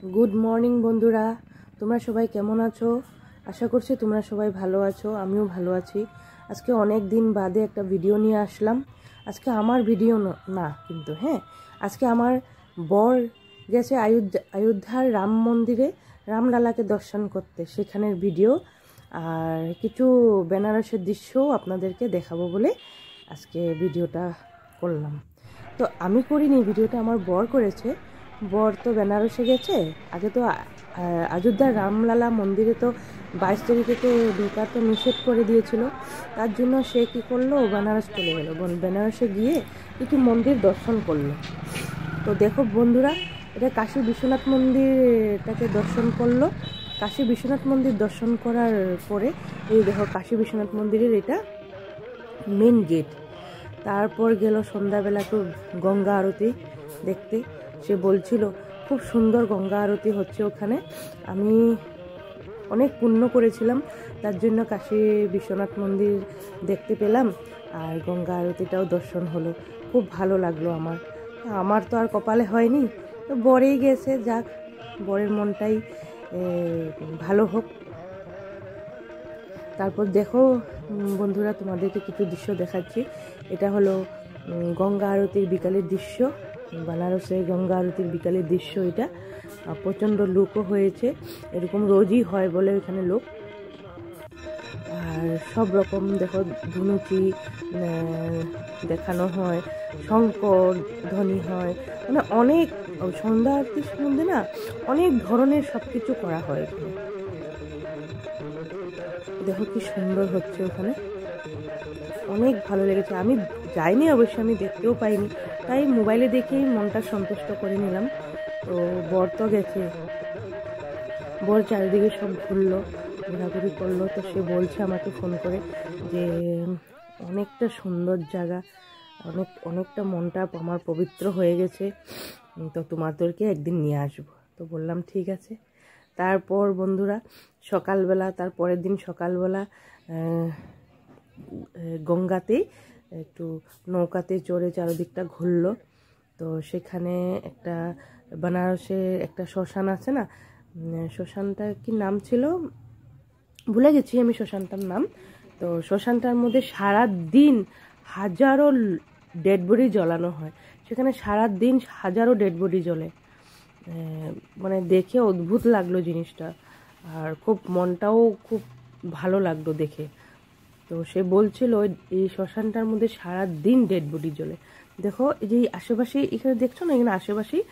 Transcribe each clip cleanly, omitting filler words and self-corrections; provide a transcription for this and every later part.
Good morning बंधुरा তোমরা সবাই কেমন আছো আশা করছি তোমরা সবাই ভালো আছো আমিও ভালো আছি আজকে অনেক দিন বাদে একটা ভিডিও নিয়ে আসলাম আজকে আমার ভিডিও না কিন্তু হ্যাঁ আজকে আমার বর গেছে অযোধ্যার রাম মন্দিরে রামলালাকে দর্শন করতে সেখানের ভিডিও আর কিছু বেনারসের দৃশ্যও আপনাদেরকে দেখাবো বলে আজকে ভিডিওটা করলাম তো আমি করিনি ভিডিওটা আমার বর করেছে বর তো বেনারসে গেছে আগে তো অযোধ্যার রামলালা মন্দিরে তো 22 তারিখে তো ঢোকা তো নিষেধ করে দিয়েছিল তার জন্য সে কী করলো বেনারস চলে গেল বেনারসে গিয়ে কিছু মন্দির দর্শন করলো তো দেখো বন্ধুরা এটা কাশী বিশ্বনাথ মন্দিরটাকে দর্শন করলো কাশী বিশ্বনাথ মন্দির দর্শন করার পরে এই দেখো কাশী বিশ্বনাথ মন্দিরের এটা মেন গেট তারপর গেল সন্ধ্যাবেলা তো গঙ্গা আরতি দেখতে সে বলছিল খুব সুন্দর গঙ্গা আরতি হচ্ছে ওখানে আমি অনেক পুণ্য করেছিলাম তার জন্য কাশী বিশ্বনাথ মন্দির দেখতে পেলাম আর গঙ্গা আরতিটাও দর্শন হলো খুব ভালো লাগলো আমার তো আর কপালে হয়নি তো বরেই গেছে যাক বরের মনটাই ভালো হোক তারপর দেখো বন্ধুরা তোমাদেরকে কিছু দৃশ্য দেখাচ্ছি এটা হলো গঙ্গা আরতির বিকালের দৃশ্য বেনারসে গঙ্গা আরতির বিকালের দৃশ্য এটা প্রচণ্ড লোকও হয়েছে এরকম রোজই হয় বলে এখানে লোক আর সব রকম দেখো ধুনুচি দেখানো হয় শঙ্খ ধ্বনি হয় মানে অনেক সন্ধ্যা আরতির মধ্যে না অনেক ধরনের সব কিছু করা হয় এখানে দেখো কি সুন্দর হচ্ছে ওখানে অনেক ভালো লেগেছে আমি যাইনি অবশ্যই আমি দেখতেও পাইনি তাই মোবাইলে দেখেই মনটা সন্তুষ্ট করে নিলাম তো বর তো গেছে বর চারিদিকে সব ঘুরলো ঘোরাঘুরি করলো তো সে বলছে আমাকে ফোন করে যে অনেকটা সুন্দর জায়গা অনেকটা মনটা আমার পবিত্র হয়ে গেছে তো তোমাদেরকে একদিন নিয়ে আসবো তো বললাম ঠিক আছে তারপর বন্ধুরা সকালবেলা তার পরের দিন সকালবেলা গঙ্গাতে একটু নৌকাতে চড়ে চারদিকটা ঘুরলো তো সেখানে একটা বেনারসে একটা শ্মশান আছে না শ্মশানটা কি নাম ছিল ভুলে গেছি আমি শ্মশানটার নাম তো শ্মশানটার মধ্যে সারা দিন হাজারো ডেড বডি জ্বলানো হয় সেখানে সারা দিন হাজারো ডেড বডি জ্বলে মানে দেখে অদ্ভুত লাগলো জিনিসটা আর খুব মনটাও খুব ভালো লাগলো দেখে তো সে বলছিল এই শ্মশানটার মধ্যে সারা দিন ডেড বডি জ্বলে দেখো এই যে আশেপাশে এখানে দেখছো না এখানে আশেপাশেই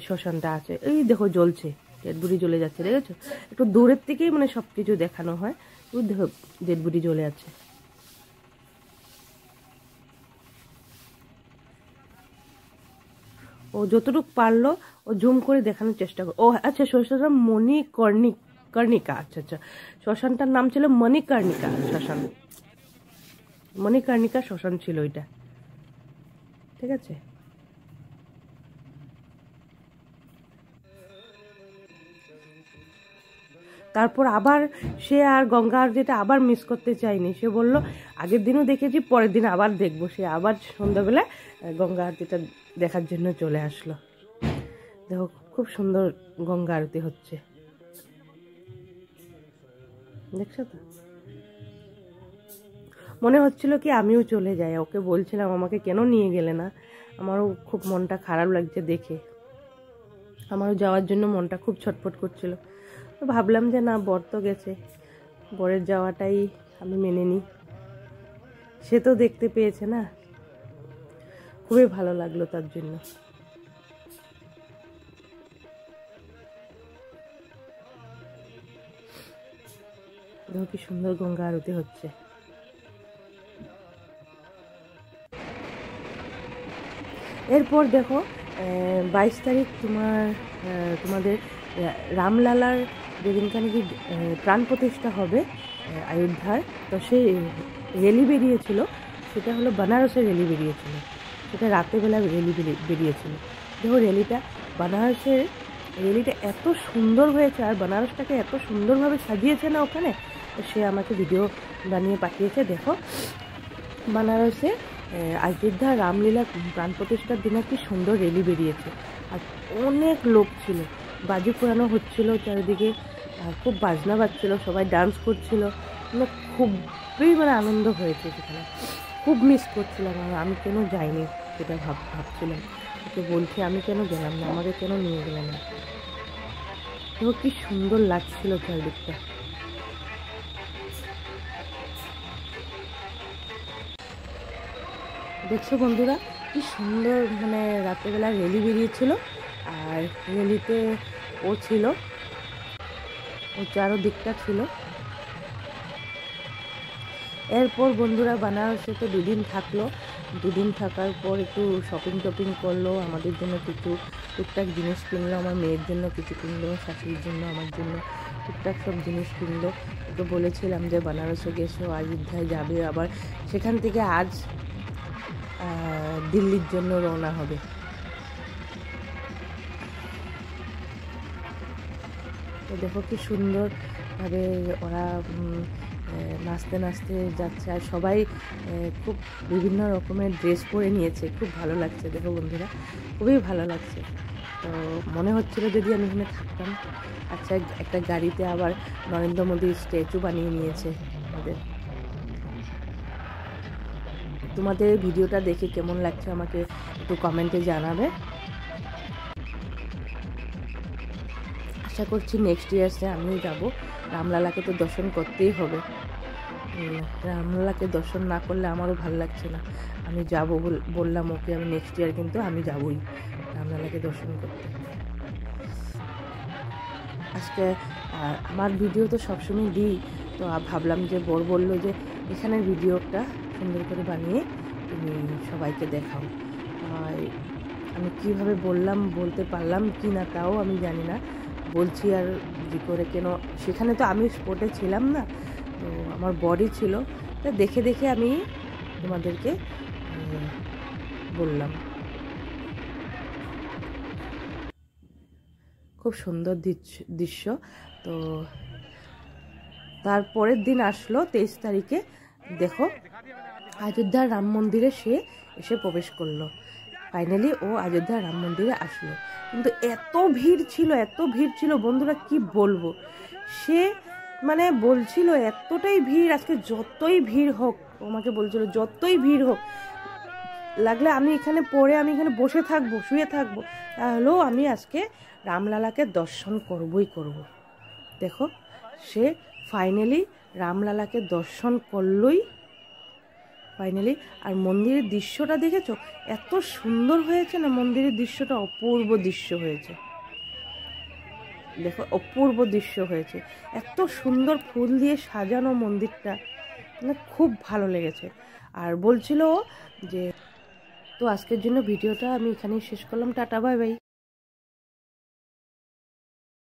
শ্মশানটা আছে এই দেখো জ্বলছে ডেড বডি জ্বলে যাচ্ছে দেখেছো একটু দূরের থেকেই মানে সব কিছু দেখানো হয় ওই দেখো ডেড বডি জ্বলে আছে ও যতটুকু পারলো ও জুম করে দেখানোর চেষ্টা করো ও আচ্ছা শ্মশানটা মণিকর্ণিকা আচ্ছা আচ্ছা শ্মশানটার নাম ছিল মণিকর্ণিকা শ্মশান মণিকর্ণিকা শ্মশান ছিল ওইটা ঠিক আছে তারপর আবার সে আর গঙ্গা আরতিটা আবার মিস করতে চায়নি সে বলল আগের দিনও দেখেছি পরের দিন আবার দেখবো সে আবার সন্ধ্যাবেলা গঙ্গা আরতিটা দেখার জন্য চলে আসলো দেখো খুব সুন্দর গঙ্গা আরতি হচ্ছে দেখছো তো মনে হচ্ছিল কি আমিও চলে যাই ওকে বলছিলাম আমাকে কেন নিয়ে গেলে না আমারও খুব মনটা খারাপ লাগছে দেখে আমারও যাওয়ার জন্য মনটা খুব ছটফট করছিল তো ভাবলাম যে না বর তো গেছে বরের যাওয়াটাই আমি মেনে নিই সে তো দেখতে পেয়েছে না খুবই ভালো লাগলো তার জন্য দেখো কি সুন্দর গঙ্গা আরতি হচ্ছে এরপর দেখো 22 তারিখ তোমাদের রামলালার যেদিনকে নাকি প্রাণ প্রতিষ্ঠা হবে অযোধ্যার তো সেই র্যালি বেরিয়েছিল সেটা হলো বেনারসের র্যালি বেরিয়েছিল সেটা রাতেরবেলা র্যালি বেরিয়েছিল দেখো বেনারসের র্যালিটা এত সুন্দর হয়েছে আর বেনারসটাকে এত সুন্দরভাবে সাজিয়েছে না ওখানে সে আমাকে ভিডিও বানিয়ে পাঠিয়েছে দেখো বেনারসে অযোধ্যা রামলীলা প্রাণ প্রতিষ্ঠার দিনে কি সুন্দর র্যালি বেরিয়েছে আর অনেক লোক ছিল বাজি পোড়ানো হচ্ছিল চারিদিকে, আর খুব বাজনা বাজছিল, সবাই ডান্স করছিল, মানে খুবই মানে আনন্দ হয়েছে সেখানে। খুব মিস করছিলাম, আর আমি কেন যাইনি সেটা ভাবছিলাম। ওকে বলছি আমি কেন গেলাম না, আমাকে কেন নিয়ে গেলাম না। তো কি সুন্দর লাগছিল চারিদিকটা। দেখছো বন্ধুরা কি সুন্দর, মানে রাত্রেবেলা রেলি বেরিয়েছিল, আর রেলিতে ও ছিল, ও চারোদিকটা ছিল। এরপর বন্ধুরা বানারসে তো 2 দিন থাকলো। 2 দিন থাকার পর একটু শপিং টপিং করলো, আমাদের জন্য কিছু টুকটাক জিনিস কিনলো, আমার মেয়ের জন্য কিছু কিনলো, শাশুড়ির জন্য, আমার জন্য টুকটাক সব জিনিস কিনলো। ওকে বলেছিলাম যে বানারসে গেছো, অযোধ্যায় যাবে, আবার সেখান থেকে আজ দিল্লির জন্য রওনা হবে। তো দেখো কি সুন্দরভাবে ওরা নাচতে নাচতে যাচ্ছে, আর সবাই খুব বিভিন্ন রকমের ড্রেস পরে নিয়েছে। খুব ভালো লাগছে দেখো বন্ধুরা, খুবই ভালো লাগছে। তো মনে হচ্ছিল যদি আমি এখানে থাকতাম। আচ্ছা, একটা গাড়িতে আবার নরেন্দ্র মোদীর স্ট্যাচু বানিয়ে নিয়েছে আমাদের। তোমাদের ভিডিওটা দেখে কেমন লাগছে আমাকে একটু কমেন্টে জানাবে। আশা করছি নেক্সট ইয়ার্সে আমিও যাব। রামলালাকে তো দর্শন করতেই হবে, রামলালাকে দর্শন না করলে আমারও ভালো লাগছে না। আমি যাব বললাম ওকে, আমি নেক্সট ইয়ার কিন্তু আমি যাবই রামলালাকে দর্শন করতে। আজকে আমার ভিডিও তো সবসময় দিই, তো ভাবলাম যে বর বললো যে এখানের ভিডিওটা সুন্দর করে বানিয়ে তুমি সবাইকে দেখাও। আমি কিভাবে বলতে পারলাম কি না তাও আমি জানি না, বলছি আর যে করে কেন। সেখানে তো আমি স্পটে ছিলাম না, তো আমার বডি ছিল, তা দেখে দেখে আমি তোমাদেরকে বললাম। খুব সুন্দর দৃশ্য। তো তারপরের দিন আসলো 23 তারিখে, দেখো অযোধ্যার রাম মন্দিরে সে এসে প্রবেশ করলো। ফাইনালি ও অযোধ্যার রাম মন্দিরে আসলো, কিন্তু এত ভিড় ছিল বন্ধুরা, কি বলবো। সে মানে বলছিল এতটাই ভিড়, আজকে যতই ভিড় হোক, ও আমাকে বলছিল যতই ভিড় হোক লাগলে আমি এখানে বসে থাকবো, শুয়ে থাকবো, তাহলেও আমি আজকে রামলালাকে দর্শন করবই করব। দেখো সে ফাইনালি রামলালাকে দর্শন করলই ফাইনালি। আর মন্দিরের দৃশ্যটা দেখেছো, এত সুন্দর হয়েছে না, মন্দিরের দৃশ্যটা অপূর্ব দৃশ্য হয়েছে। দেখো অপূর্ব দৃশ্য হয়েছে, এত সুন্দর ফুল দিয়ে সাজানো মন্দিরটা, মানে খুব ভালো লেগেছে। আর বলছিল যে, তো আজকের জন্য ভিডিওটা আমি এখানেই শেষ করলাম। Tata, bye bye.